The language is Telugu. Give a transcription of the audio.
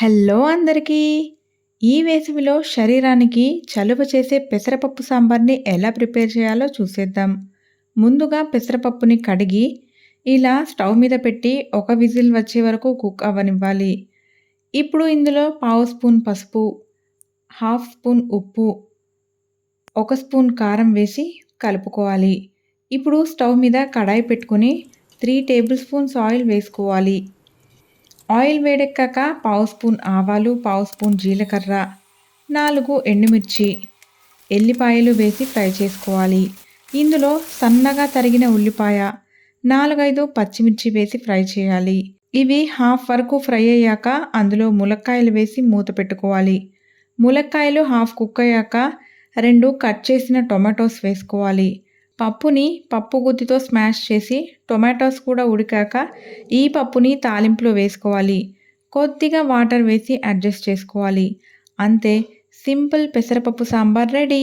హలో అందరికీ! ఈ వేసవిలో శరీరానికి చలువ చేసే పెసరపప్పు సాంబార్‌ని ఎలా ప్రిపేర్ చేయాలో చూసేద్దాం. ముందుగా పెసరపప్పుని కడిగి, ఇలా స్టవ్ మీద పెట్టి ఒక విజిల్ వచ్చే వరకు కుక్ అవ్వనివ్వాలి. ఇప్పుడు ఇందులో పావు స్పూన్ పసుపు, హాఫ్ స్పూన్ ఉప్పు, ఒక స్పూన్ కారం వేసి కలుపుకోవాలి. ఇప్పుడు స్టవ్ మీద కడాయి పెట్టుకొని 3 టేబుల్ స్పూన్స్ ఆయిల్ వేసుకోవాలి. ఆయిల్ వేడెక్కాక పావు స్పూన్ ఆవాలు, పావు స్పూన్ జీలకర్ర, 4 ఎండుమిర్చి, ఎల్లిపాయలు వేసి ఫ్రై చేసుకోవాలి. ఇందులో సన్నగా తరిగిన ఉల్లిపాయ, 4, 5 పచ్చిమిర్చి వేసి ఫ్రై చేయాలి. ఇవి హాఫ్ వరకు ఫ్రై అయ్యాక అందులో ములక్కాయలు వేసి మూత పెట్టుకోవాలి. ములక్కాయలు హాఫ్ కుక్ అయ్యాక 2 కట్ చేసిన టొమాటోస్ వేసుకోవాలి. పప్పుని పప్పు గుత్తితో స్మాష్ చేసి టొమాటోస్ కూడా ఉడికాక ఈ పప్పుని తాలింపులో వేసుకోవాలి. కొద్దిగా వాటర్ వేసి అడ్జస్ట్ చేసుకోవాలి. అంతే, సింపుల్ పెసరపప్పు సాంబార్ రెడీ.